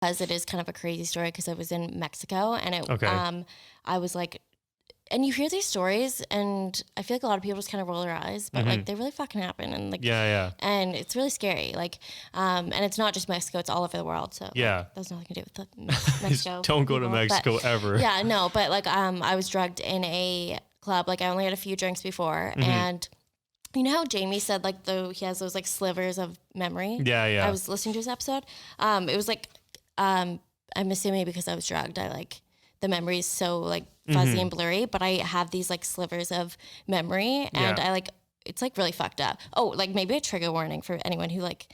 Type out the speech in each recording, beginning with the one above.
because it is kind of a crazy story because I was in Mexico and Okay. I was like, and you hear these stories and I feel like a lot of people just kind of roll their eyes, but like they really fucking happen. And like, Yeah. and it's really scary. Like, and it's not just Mexico, it's all over the world. So Yeah. like, that's nothing to do with the Mexico. Don't go to people, Mexico ever. Yeah, no, but like, I was drugged in a club. Like I only had a few drinks before and you know how Jamie said like he has those like slivers of memory? Yeah. I was listening to his episode. It was like, I'm assuming because I was drugged, the memory is so like fuzzy and blurry, but I have these like slivers of memory and it's like really fucked up. Oh, like maybe a trigger warning for anyone who like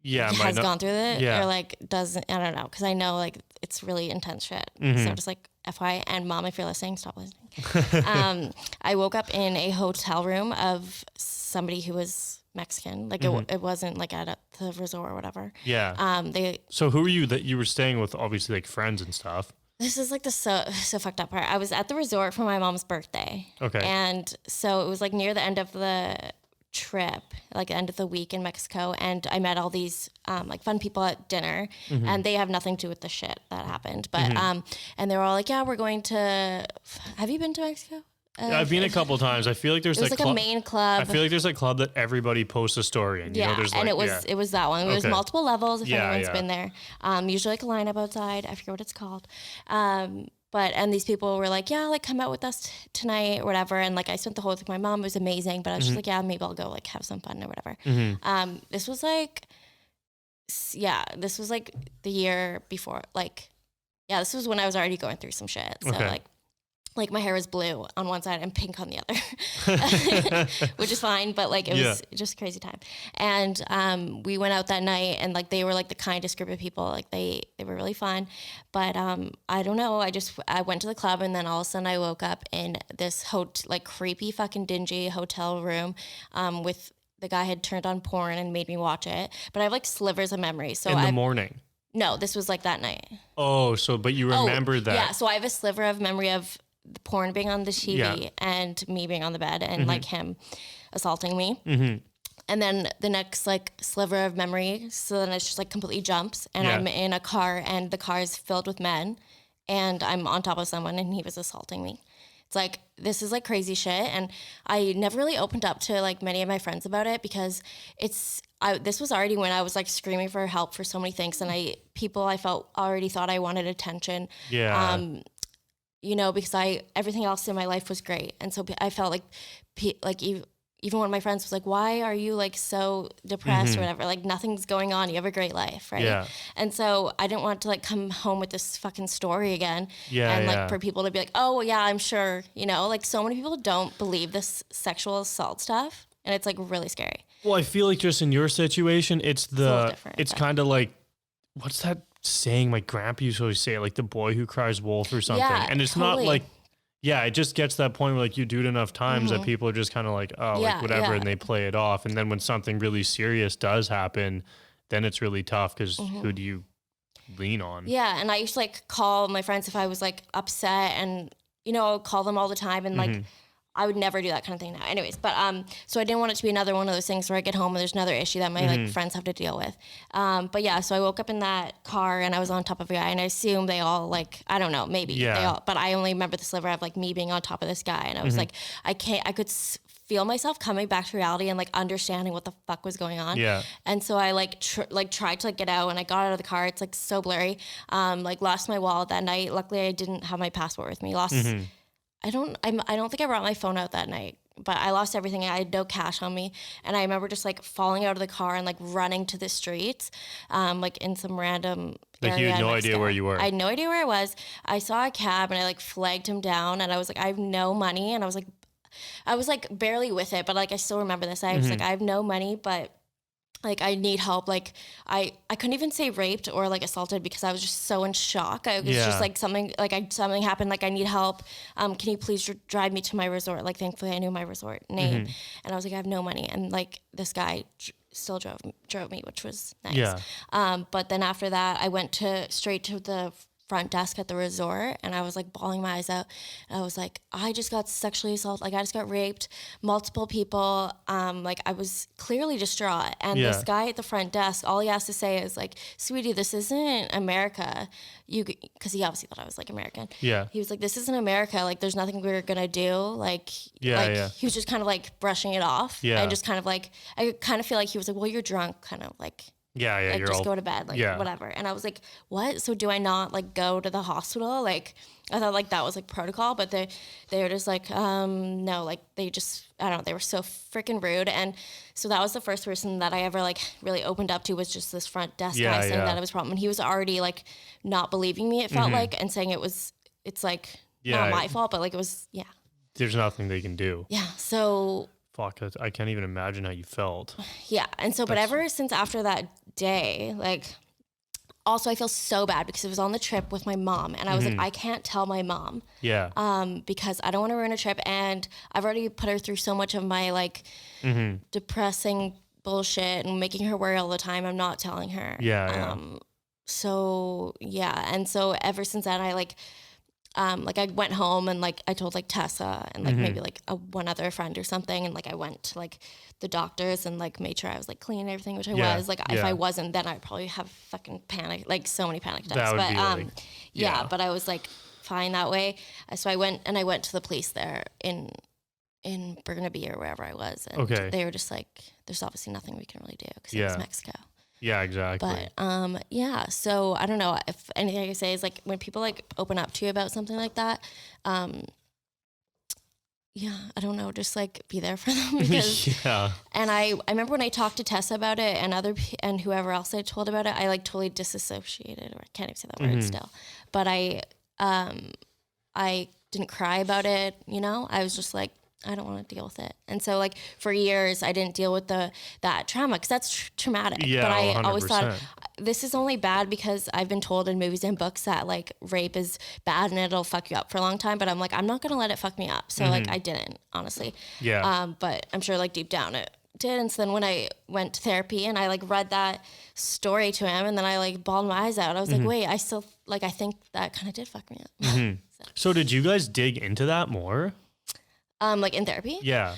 has gone through it or like doesn't, I don't know. Cause I know like it's really intense shit. So just like FYI, and mom, if you're listening, stop listening. I woke up in a hotel room of somebody who was Mexican. Like it wasn't like at the resort or whatever. Yeah. So who were you that you were staying with? Obviously like friends and stuff. This is like the so fucked up part. I was at the resort for my mom's birthday. Okay. And so it was like near the end of the trip, like the end of the week in Mexico. And I met all these like fun people at dinner and they have nothing to do with the shit that happened. But, and they were all like, yeah, we're going to, have you been to Mexico? Yeah, I've been a couple of times. I feel like there's like a main club. I feel like there's a club that everybody posts a story in. You know, there's like, and it was that one. There's multiple levels if anyone's been there. Usually like a lineup outside. I forget what it's called. And these people were like, yeah, like come out with us tonight or whatever. And like I spent the whole week with my mom. It was amazing. But I was just like, yeah, maybe I'll go like have some fun or whatever. This was like the year before. Like, yeah, this was when I was already going through some shit. So like my hair was blue on one side and pink on the other, which is fine. But like, it was just a crazy time. And, we went out that night and like, they were like the kindest group of people. Like they were really fun, but, I don't know. I went to the club and then all of a sudden I woke up in this like creepy fucking dingy hotel room, with the guy had turned on porn and made me watch it, but I have like slivers of memory. So in the morning. No, this was like that night. Oh, but you remembered that. Yeah. So I have a sliver of memory of the porn being on the TV and me being on the bed and like him assaulting me. And then the next like sliver of memory. So then it's just like completely jumps and I'm in a car and the car is filled with men and I'm on top of someone and he was assaulting me. It's like, this is like crazy shit. And I never really opened up to like many of my friends about it because this was already when I was like screaming for help for so many things. And I felt already thought I wanted attention. Yeah. You know, because everything else in my life was great. And so I felt like even one of my friends was like, why are you like so depressed or whatever? Like nothing's going on. You have a great life. Right. Yeah. And so I didn't want to like come home with this fucking story again. Yeah. And like for people to be like, oh, well, yeah, I'm sure, you know, like so many people don't believe this sexual assault stuff. And it's like really scary. Well, I feel like just in your situation, it's kind of like, what's that saying my grandpa used to always say, like the boy who cries wolf or something. Yeah, and it's totally. Not like, it just gets to that point where like you do it enough times that people are just kind of like, oh, like whatever. And they play it off. And then when something really serious does happen, then it's really tough because who do you lean on? Yeah. And I used to like call my friends if I was like upset and, you know, I would call them all the time and like, I would never do that kind of thing now. Anyways, but so I didn't want it to be another one of those things where I get home and there's another issue that my like friends have to deal with. But yeah, so I woke up in that car and I was on top of a guy and I assume they all like, I don't know, maybe they all, but I only remember the sliver of like me being on top of this guy and I was like, I could feel myself coming back to reality and like understanding what the fuck was going on. Yeah. And so I like tried to like get out and I got out of the car. It's like so blurry. Like lost my wallet that night. Luckily I didn't have my passport with me. I don't think I brought my phone out that night, but I lost everything. I had no cash on me. And I remember just like falling out of the car and like running to the streets, like in some random area. Like you had no idea where you were. I had no idea where I was. I saw a cab and I like flagged him down and I was like, I have no money. And I was like barely with it, but like, I still remember this. I was like, I have no money, but like, I need help. Like I couldn't even say raped or like assaulted because I was just so in shock. I was just like something happened. Like I need help. Can you please drive me to my resort? Like, thankfully I knew my resort name and I was like, I have no money. And like this guy still drove me, which was nice. Yeah. But then after that I went straight to the front desk at the resort, and I was like bawling my eyes out. And I was like, I just got sexually assaulted. Like I just got raped, multiple people. Like I was clearly distraught. And this guy at the front desk, all he has to say is like, sweetie, this isn't America. Because he obviously thought I was like American. Yeah. He was like, this isn't America. Like there's nothing we're gonna do. Like, he was just kind of like brushing it off. Yeah. And just kind of like, I kind of feel like he was like, well, you're drunk, kind of like. Yeah, like just go to bed, like whatever. And I was like, what? So do I not like go to the hospital? Like I thought like that was like protocol, but they were just like, no, like they just, I don't know, they were so freaking rude. And so that was the first person that I ever like really opened up to, was just this front desk guy saying that it was a problem. And he was already like not believing me, it felt like, and saying it's like not my fault, but like it was, there's nothing they can do. Yeah. So fuck, I can't even imagine how you felt. Yeah. And so, but ever since after that day, like, also I feel so bad because it was on the trip with my mom, and I was like, I can't tell my mom. Yeah. Because I don't want to ruin a trip, and I've already put her through so much of my like depressing bullshit and making her worry all the time. I'm not telling her. Yeah. So yeah. And so ever since then, I like I went home and like I told like Tessa and like maybe like one other friend or something, and like I went to like the doctors and like made sure I was like clean and everything, which I was. Like if I wasn't, then I'd probably have fucking panic, like so many panic attacks. But but I was like fine that way. So I went to the police there in Burnaby or wherever I was, and they were just like, there's obviously nothing we can really do because it was Mexico. Yeah, exactly. But so I don't know if anything I can say is like when people like open up to you about something like that, I don't know, just like be there for them because and I remember when I talked to Tessa about it and whoever else I told about it, I like totally disassociated, or I can't even say that word still, but I didn't cry about it, you know. I was just like, I don't want to deal with it. And so like for years I didn't deal with that trauma because that's traumatic. Yeah, but I 100%. Always thought this is only bad because I've been told in movies and books that like rape is bad and it'll fuck you up for a long time. But I'm like, I'm not going to let it fuck me up. So like I didn't, honestly. Yeah. But I'm sure like deep down it did. And so then when I went to therapy and I like read that story to him, and then I like bawled my eyes out. I was like, wait, I still like, I think that kind of did fuck me up. So did you guys dig into that more? Like in therapy? Yeah.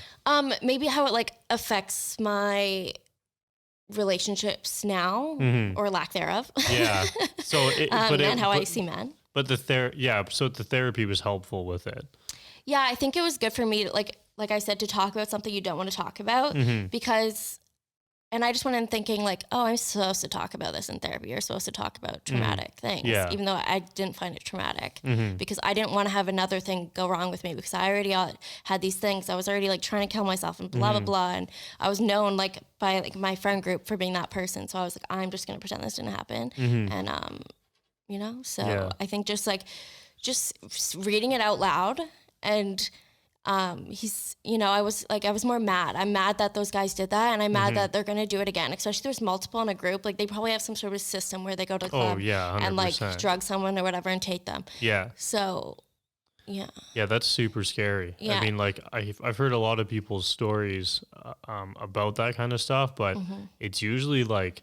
Maybe how it like affects my relationships now or lack thereof. Yeah. So, and how I see men. But so the therapy was helpful with it. Yeah, I think it was good for me to like I said, to talk about something you don't want to talk about because. And I just went in thinking like, oh, I'm supposed to talk about this in therapy. You're supposed to talk about traumatic things, even though I didn't find it traumatic because I didn't want to have another thing go wrong with me because I already had these things. I was already like trying to kill myself and blah, blah, blah. And I was known like by like my friend group for being that person. So I was like, I'm just going to pretend this didn't happen. And, you know, so I think just reading it out loud and, he's, you know, I was more mad. I'm mad that those guys did that, and I'm mad that they're gonna do it again. Especially if there's multiple in a group. Like they probably have some sort of system where they go to the club 100%. And like drug someone or whatever and take them. Yeah. So, yeah. Yeah, that's super scary. Yeah. I mean, like I've heard a lot of people's stories about that kind of stuff, but it's usually like.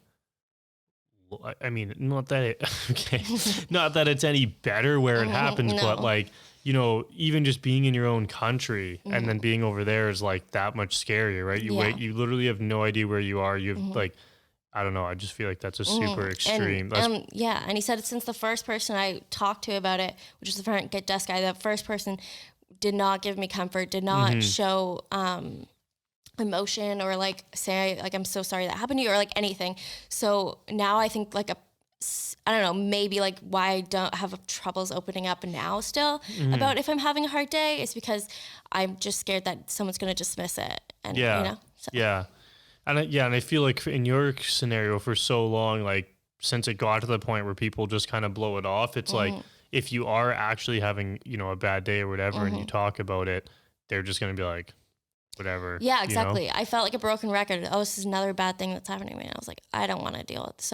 I mean, not that it's any better where it happens, but like. You know, even just being in your own country and then being over there is like that much scarier, right? You literally have no idea where you are. You've like, I don't know. I just feel like that's a super extreme. And he said since the first person I talked to about it, which is the front desk guy, the first person did not give me comfort, did not show emotion or like say like I'm so sorry that happened to you or like anything. So now I think like I don't know, maybe like why I don't have troubles opening up now still about if I'm having a hard day is because I'm just scared that someone's going to dismiss it. And, you know, so. Yeah. And I feel like in your scenario for so long, like since it got to the point where people just kind of blow it off, it's like if you are actually having, you know, a bad day or whatever and you talk about it, they're just going to be like, whatever. Yeah, exactly. You know? I felt like a broken record. Oh, this is another bad thing that's happening to me. And I was like, I don't want to deal with this.